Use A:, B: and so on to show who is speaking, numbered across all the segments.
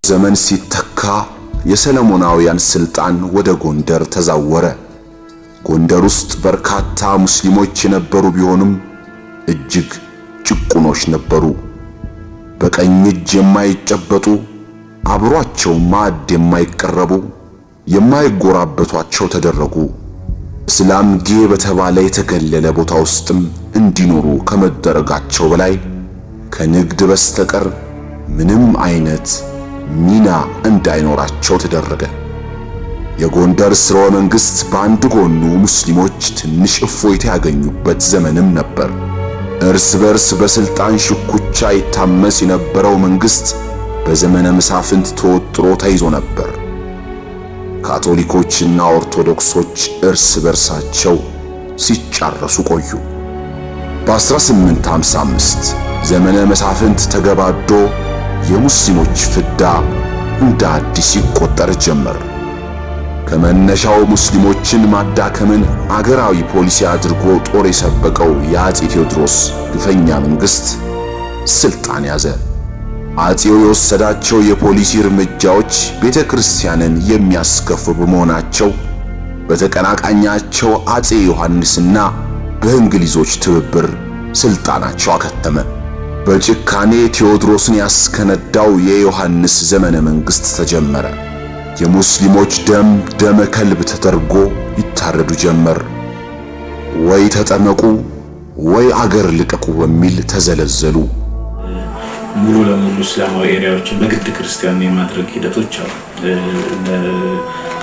A: ዘመን ሲተካ የሰለሞናውያን ስልጣን ወደ ጎንደር ተዛወረ። ጎንደር ውስጥ በርካታ ሙስሊሞች የነበሩ ቢሆንም እጅግ ጭቁኖች ነበሩ። በቀኝ እጅ የማይጨበጡ፣ አብሯቸው ማዕድ የማይቀረቡ፣ የማይጎራበቷቸው ተደረጉ። እስላም ጌ በተባለ የተገለለ ቦታ ውስጥም እንዲኖሩ ከመደረጋቸው በላይ ከንግድ በስተቀር ምንም አይነት ሚና እንዳይኖራቸው ተደረገ። የጎንደር ሥርወ መንግሥት በአንድ ጎኑ ሙስሊሞች ትንሽ እፎይታ ያገኙበት ዘመንም ነበር። እርስ በርስ በስልጣን ሽኩቻ ይታመስ የነበረው መንግሥት በዘመነ መሳፍንት ተወጥሮ ተይዞ ነበር። ካቶሊኮችና ኦርቶዶክሶች እርስ በርሳቸው ሲጫረሱ ቆዩ። በ1855 ዘመነ መሳፍንት ተገባዶ የሙስሊሞች ፍዳ እንደ አዲስ ይቆጠር ጀመር። ከመነሻው ሙስሊሞችን ማዳከምን አገራዊ ፖሊሲ አድርጎ ጦር የሰበቀው የአፄ ቴዎድሮስ ግፈኛ መንግሥት ስልጣን ያዘ። አፄው የወሰዳቸው የፖሊሲ እርምጃዎች ቤተ ክርስቲያንን የሚያስከፉ በመሆናቸው በተቀናቃኛቸው አፄ ዮሐንስና በእንግሊዞች ትብብር ስልጣናቸው አከተመ። በጭካኔ ቴዎድሮስን ያስከነዳው የዮሐንስ ዘመነ መንግሥት ተጀመረ። የሙስሊሞች ደም ደመ ከልብ ተደርጎ ይታረዱ ጀመር። ወይ ተጠመቁ ወይ አገር ልቀቁ በሚል ተዘለዘሉ።
B: ሙሉ ለሙሉ እስላማዊ ኤሪያዎችን በግድ ክርስቲያን የማድረግ ሂደቶች አሉ።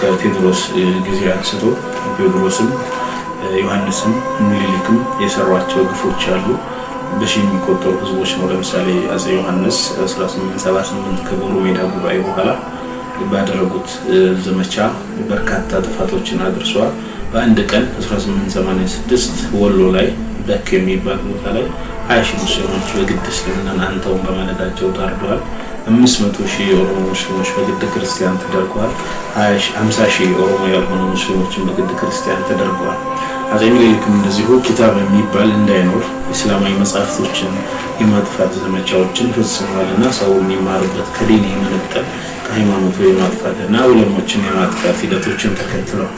B: ከቴዎድሮስ ጊዜ አንስቶ ቴዎድሮስም ዮሐንስም ምኒልክም የሰሯቸው ግፎች አሉ። በሺ የሚቆጠሩ ህዝቦች ነው። ለምሳሌ አፄ ዮሐንስ 1878 ከጎሮ ሜዳ ጉባኤ በኋላ ባደረጉት ዘመቻ በርካታ ጥፋቶችን አድርሰዋል። በአንድ ቀን 1886 ወሎ ላይ በክ የሚባል ቦታ ላይ 20,000 ሙስሊሞች በግድ እስልምናን አንተውን በማለታቸው ታርደዋል። 500,000 የኦሮሞ ሙስሊሞች በግድ ክርስቲያን ተደርገዋል። 50,000 ኦሮሞ ያልሆኑ ሙስሊሞችን በግድ ክርስቲያን ተደርገዋል። አፄ ምኒልክም እንደዚሁ ኪታብ የሚባል እንዳይኖር እስላማዊ መጻሕፍቶችን የማጥፋት ዘመቻዎችን ፈጽመዋልና ሰው የሚማርበት ከዲን የመነጠል ከሃይማኖቱ የማጥፋትና ዑለሞችን የማጥፋት ሂደቶችን ተከትለው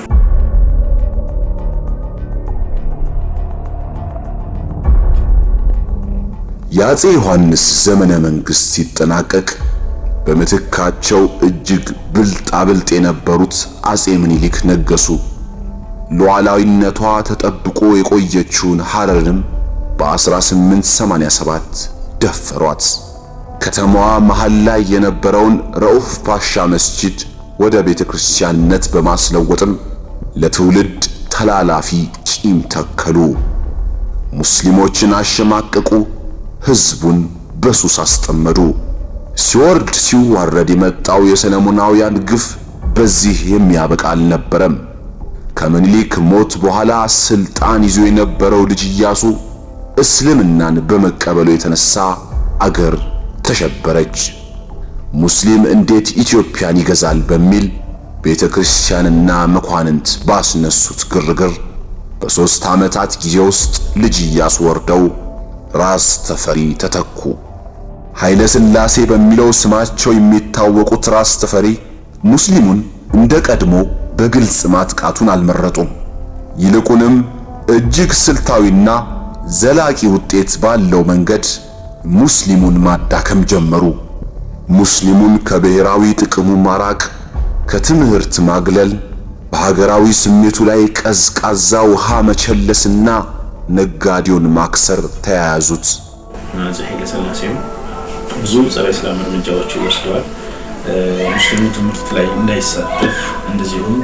A: የአፄ ዮሐንስ ዘመነ መንግሥት ሲጠናቀቅ በምትካቸው እጅግ ብልጣብልጥ የነበሩት አፄ ምኒልክ ነገሱ። ሉዓላዊነቷ ተጠብቆ የቆየችውን ሐረርንም በ1887 ደፈሯት። ከተማዋ መሃል ላይ የነበረውን ረኡፍ ፓሻ መስጂድ ወደ ቤተ ክርስቲያንነት በማስለወጥም ለትውልድ ተላላፊ ቂም ተከሉ። ሙስሊሞችን አሸማቀቁ። ሕዝቡን በሱስ አስጠመዱ። ሲወርድ ሲዋረድ የመጣው የሰለሞናውያን ግፍ በዚህ የሚያበቃ አልነበረም። ከምኒልክ ሞት በኋላ ስልጣን ይዞ የነበረው ልጅ ኢያሱ እስልምናን በመቀበሉ የተነሳ አገር ተሸበረች። ሙስሊም እንዴት ኢትዮጵያን ይገዛል በሚል ቤተ ክርስቲያንና መኳንንት ባስነሱት ግርግር በ3 ዓመታት ጊዜ ውስጥ ልጅ ኢያሱ ወርደው ራስ ተፈሪ ተተኩ። ኃይለ ሥላሴ በሚለው ስማቸው የሚታወቁት ራስ ተፈሪ ሙስሊሙን እንደ ቀድሞ በግልጽ ማጥቃቱን አልመረጡም። ይልቁንም እጅግ ስልታዊና ዘላቂ ውጤት ባለው መንገድ ሙስሊሙን ማዳከም ጀመሩ። ሙስሊሙን ከብሔራዊ ጥቅሙ ማራቅ፣ ከትምህርት ማግለል፣ በሀገራዊ ስሜቱ ላይ ቀዝቃዛ ውሃ መቸለስና ነጋዴውን ማክሰር ተያያዙት።
B: አፄ ኃይለ ሥላሴም ብዙ ጸረ እስላም እርምጃዎች ወስደዋል። ሙስሊሙ ትምህርት ላይ እንዳይሳተፍ እንደዚሁም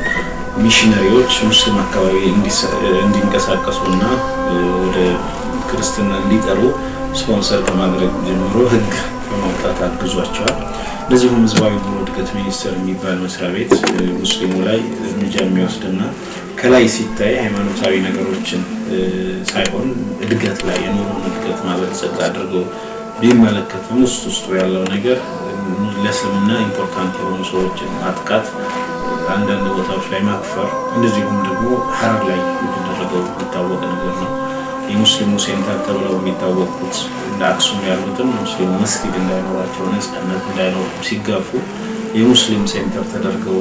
B: ሚሽነሪዎች ሙስሊም አካባቢ እንዲንቀሳቀሱና ወደ ክርስትና እንዲጠሩ ስፖንሰር ከማድረግ ጀምሮ ሕግ በማውጣት አግዟቸዋል። እንደዚሁም ህዝባዊ ኑሮ እድገት ሚኒስቴር የሚባል መስሪያ ቤት ሙስሊሙ ላይ እርምጃ የሚወስድና ከላይ ሲታይ ሃይማኖታዊ ነገሮችን ሳይሆን እድገት ላይ የኑሮን እድገት ማበልጸግ አድርገው ቢመለከቱም ውስጡ ያለው ነገር ለእስልምና ኢምፖርታንት የሆኑ ሰዎችን ማጥቃት፣ አንዳንድ ቦታዎች ላይ ማክፈር፣ እንደዚሁም ደግሞ ሐረር ላይ የተደረገው የሚታወቅ ነገር ነው። የሙስሊሙ ሴንተር ተብለው የሚታወቁት እንደ አክሱም ያሉትን ሙስሊም መስጊድ እንዳይኖራቸው ነጻነት እንዳይኖር ሲጋፉ የሙስሊም ሴንተር ተደርገው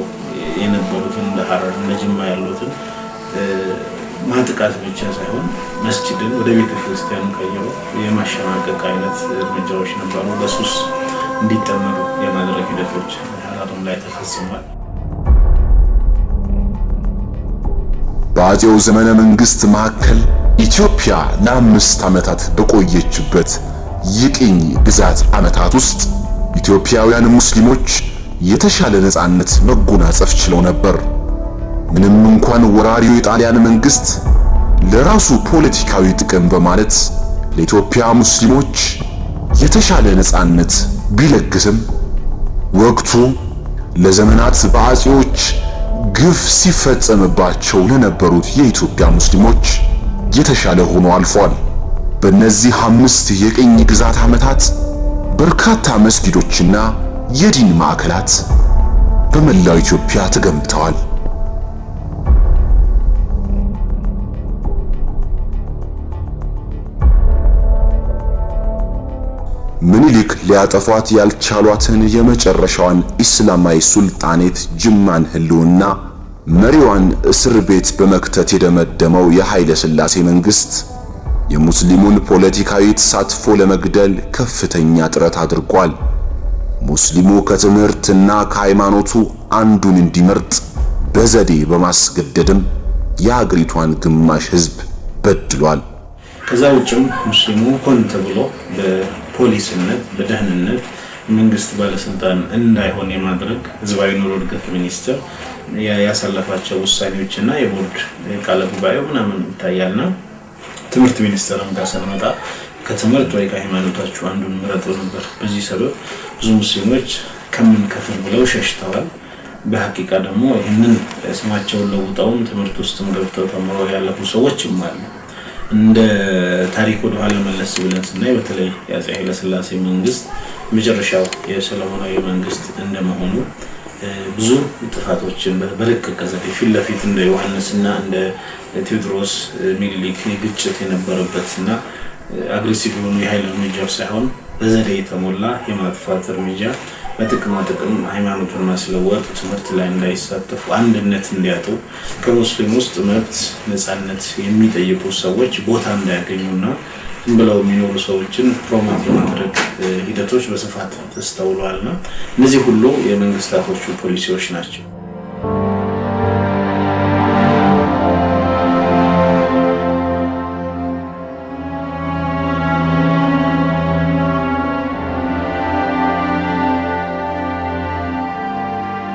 B: የነበሩትን እንደ ሐረር እንደ ጅማ ያሉትን ማጥቃት ብቻ ሳይሆን መስጂድን ወደ ቤተ ክርስቲያን ቀይሮ የማሸማቀቅ አይነት እርምጃዎች ነበሩ። በሱስ እንዲጠመዱ የማድረግ ሂደቶች ሐረርም ላይ ተፈጽሟል።
A: በአፄው ዘመነ መንግስት መካከል ኢትዮጵያ ለ5 ዓመታት በቆየችበት የቅኝ ግዛት ዓመታት ውስጥ ኢትዮጵያውያን ሙስሊሞች የተሻለ ነጻነት መጎናጸፍ ችለው ነበር። ምንም እንኳን ወራሪው የጣሊያን መንግስት ለራሱ ፖለቲካዊ ጥቅም በማለት ለኢትዮጵያ ሙስሊሞች የተሻለ ነጻነት ቢለግስም ወቅቱ ለዘመናት በአፄዎች ግፍ ሲፈጸምባቸው ለነበሩት የኢትዮጵያ ሙስሊሞች የተሻለ ሆኖ አልፏል። በእነዚህ 5 የቅኝ ግዛት ዓመታት በርካታ መስጊዶችና የዲን ማዕከላት በመላው ኢትዮጵያ ተገንብተዋል። ምኒልክ ሊያጠፏት ያልቻሏትን የመጨረሻዋን ኢስላማዊ ሱልጣኔት ጅማን ህልውና መሪዋን እስር ቤት በመክተት የደመደመው የኃይለ ሥላሴ መንግስት የሙስሊሙን ፖለቲካዊ ተሳትፎ ለመግደል ከፍተኛ ጥረት አድርጓል። ሙስሊሙ ከትምህርትና ከሃይማኖቱ አንዱን እንዲመርጥ በዘዴ በማስገደድም የአገሪቷን ግማሽ ህዝብ በድሏል።
B: ከዛ ውጭም ሙስሊሙ ሆን ተብሎ በፖሊስነት በደህንነት መንግስት ባለስልጣን እንዳይሆን የማድረግ ህዝባዊ ኑሮ እድገት ሚኒስቴር ያሳለፋቸው ውሳኔዎችና የቦርድ ቃለ ጉባኤው ምናምን ይታያልና ትምህርት ሚኒስቴርም ጋር ስንመጣ ከትምህርት ወይ ከሃይማኖታችሁ አንዱን ምረጡ ነበር። በዚህ ሰበብ ብዙ ሙስሊሞች ከምን ከፍል ብለው ሸሽተዋል። በሐቂቃ ደግሞ ይህንን ስማቸውን ለውጠው ትምህርት ውስጥም ገብተው ተምረው ያለፉ ሰዎችም አሉ። እንደ ታሪክ ወደ ኋላ መለስ ብለን ስናይ በተለይ የአፄ ኃይለ ሥላሴ መንግስት መጨረሻው የሰለሞናዊ መንግስት እንደመሆኑ ብዙ ጥፋቶችን በረቀቀ ዘዴ ፊት ለፊት እንደ ዮሐንስና እንደ ቴዎድሮስ ሚኒሊክ ግጭት የነበረበትና አግሬሲቭ የሆኑ የኃይል እርምጃዎች ሳይሆን በዘዴ የተሞላ የማጥፋት እርምጃ በጥቅማ ጥቅም ሃይማኖቱን ማስለወጥ፣ ትምህርት ላይ እንዳይሳተፉ፣ አንድነት እንዲያጡ፣ ከሙስሊም ውስጥ መብት ነፃነት የሚጠይቁ ሰዎች ቦታ እንዳያገኙና ብለው የሚኖሩ ሰዎችን ፕሮሞት የማድረግ ሂደቶች በስፋት ተስተውለዋልና እነዚህ ሁሉ የመንግስታቶቹ ፖሊሲዎች ናቸው።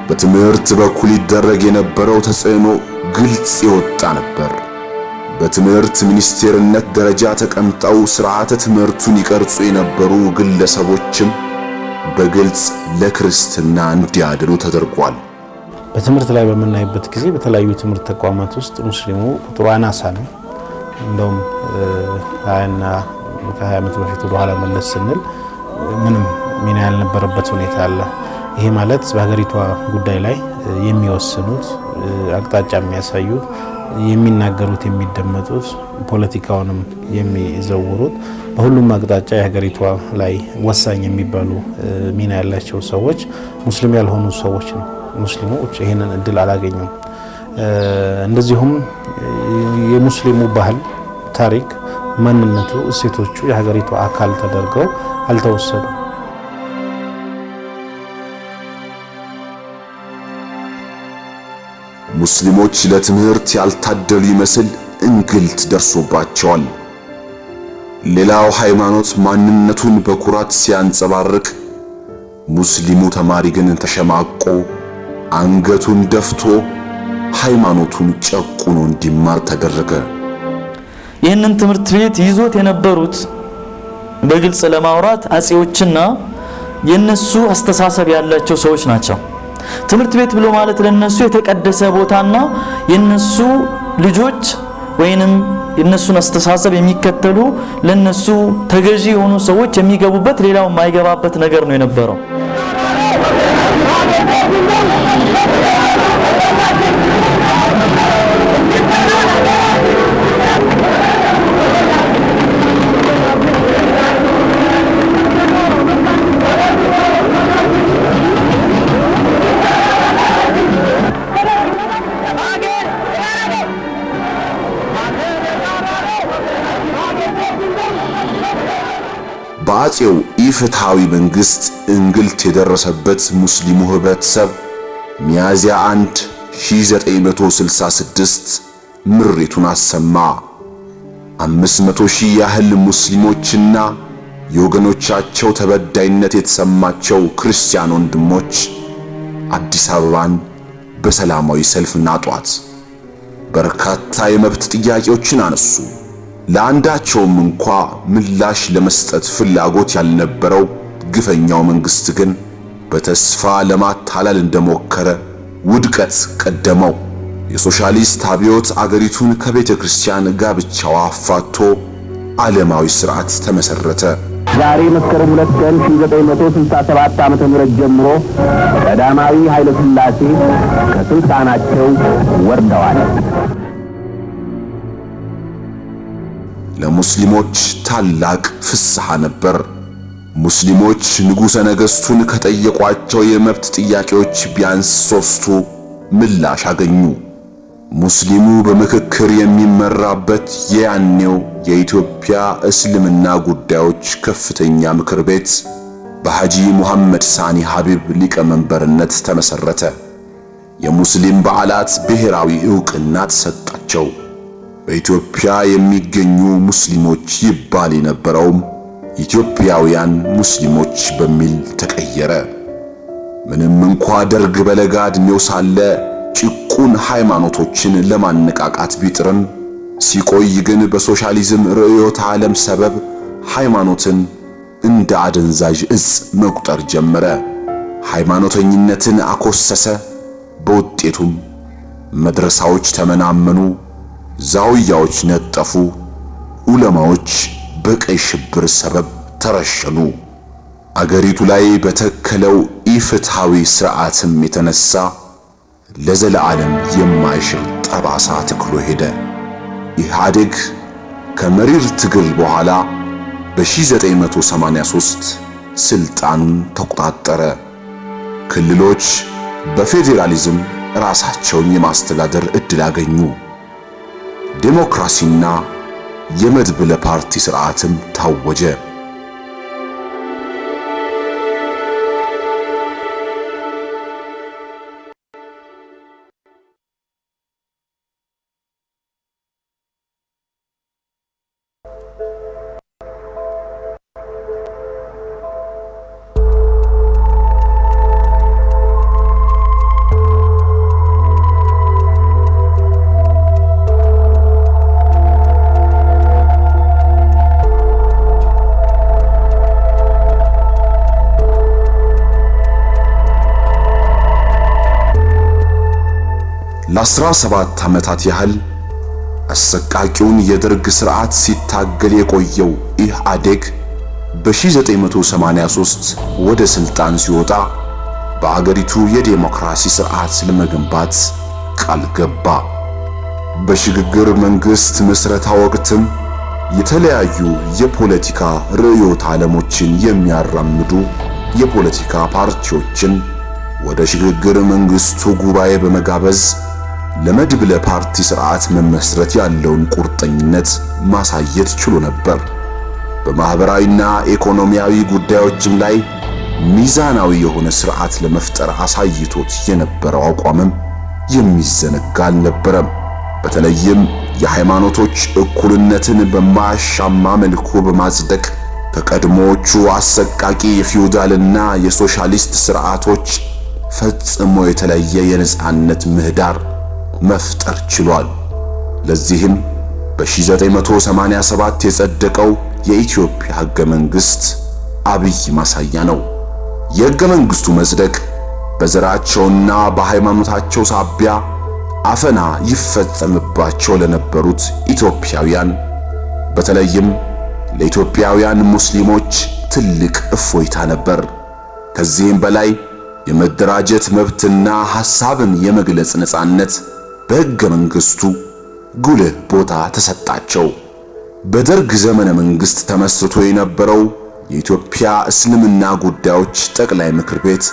A: በትምህርት በኩል ይደረግ የነበረው ተጽዕኖ ግልጽ ይወጣ ነበር። በትምህርት ሚኒስቴርነት ደረጃ ተቀምጠው ስርዓተ ትምህርቱን ይቀርጹ የነበሩ ግለሰቦችም በግልጽ ለክርስትና እንዲያድሉ ተደርጓል።
C: በትምህርት ላይ በመናይበት ጊዜ በተለያዩ ትምህርት ተቋማት ውስጥ ሙስሊሙ ቁጥሩ አናሳ ነው። እንደውም 20 ዓመት በፊት ወደ ኋላ መለስ ስንል ምንም ሚና ያልነበረበት ሁኔታ አለ። ይሄ ማለት በሀገሪቷ ጉዳይ ላይ የሚወስኑት አቅጣጫ የሚያሳዩት የሚናገሩት የሚደመጡት ፖለቲካውንም የሚዘውሩት በሁሉም አቅጣጫ የሀገሪቷ ላይ ወሳኝ የሚባሉ ሚና ያላቸው ሰዎች ሙስሊም ያልሆኑ ሰዎች ነው። ሙስሊሞች ይሄንን እድል አላገኙም። እንደዚሁም የሙስሊሙ ባህል፣ ታሪክ፣ ማንነቱ፣ እሴቶቹ የሀገሪቷ አካል ተደርገው አልተወሰዱም።
A: ሙስሊሞች ለትምህርት ያልታደሉ ይመስል እንግልት ደርሶባቸዋል። ሌላው ሃይማኖት ማንነቱን በኩራት ሲያንጸባርቅ፣ ሙስሊሙ ተማሪ ግን ተሸማቆ አንገቱን ደፍቶ ሃይማኖቱን ጨቁኖ እንዲማር ተደረገ።
D: ይህንን ትምህርት ቤት ይዞት የነበሩት በግልጽ ለማውራት አጼዎችና የነሱ አስተሳሰብ ያላቸው ሰዎች ናቸው። ትምህርት ቤት ብሎ ማለት ለነሱ የተቀደሰ ቦታና የነሱ ልጆች ወይንም የነሱን አስተሳሰብ የሚከተሉ ለነሱ ተገዢ የሆኑ ሰዎች የሚገቡበት ሌላው የማይገባበት ነገር ነው የነበረው።
A: በአጼው ኢፍትሐዊ መንግስት እንግልት የደረሰበት ሙስሊሙ ህብረተሰብ ሚያዝያ 1 1966 ምሬቱን አሰማ። 500,000 ያህል ሙስሊሞችና የወገኖቻቸው ተበዳይነት የተሰማቸው ክርስቲያን ወንድሞች አዲስ አበባን በሰላማዊ ሰልፍ ናጧት። በርካታ የመብት ጥያቄዎችን አነሱ። ለአንዳቸውም እንኳ ምላሽ ለመስጠት ፍላጎት ያልነበረው ግፈኛው መንግስት ግን በተስፋ ለማታለል እንደሞከረ ውድቀት ቀደመው። የሶሻሊስት አብዮት አገሪቱን ከቤተ ክርስቲያን ጋብቻዋ አፋቶ ዓለማዊ ሥርዓት ተመሰረተ።
E: ዛሬ መስከረም 2 ቀን 1967 ዓመተ ምህረት ጀምሮ ቀዳማዊ ኃይለ ሥላሴ ከስልጣናቸው ወርደዋል።
A: ለሙስሊሞች ታላቅ ፍስሐ ነበር። ሙስሊሞች ንጉሠ ነገሥቱን ከጠየቋቸው የመብት ጥያቄዎች ቢያንስ 3ቱ ምላሽ አገኙ። ሙስሊሙ በምክክር የሚመራበት የያኔው የኢትዮጵያ እስልምና ጉዳዮች ከፍተኛ ምክር ቤት በሐጂ ሙሐመድ ሳኒ ሐቢብ ሊቀመንበርነት ተመሰረተ። የሙስሊም በዓላት ብሔራዊ ዕውቅና ተሰጣቸው። በኢትዮጵያ የሚገኙ ሙስሊሞች ይባል የነበረውም ኢትዮጵያውያን ሙስሊሞች በሚል ተቀየረ። ምንም እንኳ ደርግ በለጋ ዕድሜው ሳለ ጭቁን ሃይማኖቶችን ለማነቃቃት ቢጥርም ሲቆይ ግን በሶሻሊዝም ርዕዮተ ዓለም ሰበብ ሃይማኖትን እንደ አደንዛዥ ዕፅ መቁጠር ጀመረ። ሃይማኖተኝነትን አኮሰሰ። በውጤቱም መድረሳዎች ተመናመኑ፣ ዛውያዎች ነጠፉ፣ ዑለማዎች በቀይ ሽብር ሰበብ ተረሸኑ። አገሪቱ ላይ በተከለው ኢፍትሐዊ ሥርዓትም የተነሳ ለዘለዓለም የማይሽር ጠባሳ ተክሎ ሄደ። ኢህአዴግ ከመሪር ትግል በኋላ በ1983 ስልጣኑን ተቆጣጠረ። ክልሎች በፌዴራሊዝም ራሳቸውን የማስተዳደር ዕድል አገኙ። ዴሞክራሲና የመድብለ ፓርቲ ሥርዓትም ታወጀ። ለ17 ዓመታት ያህል አሰቃቂውን የደርግ ሥርዓት ሲታገል የቆየው ኢህአዴግ በ1983 ወደ ስልጣን ሲወጣ በአገሪቱ የዴሞክራሲ ሥርዓት ለመገንባት ቃል ገባ። በሽግግር መንግስት ምስረታ ወቅትም የተለያዩ የፖለቲካ ርዕዮተ ዓለሞችን የሚያራምዱ የፖለቲካ ፓርቲዎችን ወደ ሽግግር መንግስቱ ጉባኤ በመጋበዝ ለመድብለ ፓርቲ ሥርዓት መመስረት ያለውን ቁርጠኝነት ማሳየት ችሎ ነበር። በማህበራዊና ኢኮኖሚያዊ ጉዳዮችም ላይ ሚዛናዊ የሆነ ሥርዓት ለመፍጠር አሳይቶት የነበረው አቋምም የሚዘነጋ አልነበረም። በተለይም የሃይማኖቶች እኩልነትን በማያሻማ መልኩ በማጽደቅ ከቀድሞዎቹ አሰቃቂ የፊውዳልና የሶሻሊስት ሥርዓቶች ፈጽሞ የተለየ የነጻነት ምህዳር መፍጠር ችሏል። ለዚህም በ1987 የጸደቀው የኢትዮጵያ ሕገ መንግሥት አብይ ማሳያ ነው። የሕገ መንግሥቱ መጽደቅ በዘራቸውና በሃይማኖታቸው ሳቢያ አፈና ይፈጸምባቸው ለነበሩት ኢትዮጵያውያን በተለይም ለኢትዮጵያውያን ሙስሊሞች ትልቅ እፎይታ ነበር። ከዚህም በላይ የመደራጀት መብትና ሐሳብን የመግለጽ ነጻነት በሕገ መንግሥቱ ጉልህ ቦታ ተሰጣቸው። በደርግ ዘመነ መንግሥት ተመስርቶ የነበረው የኢትዮጵያ እስልምና ጉዳዮች ጠቅላይ ምክር ቤት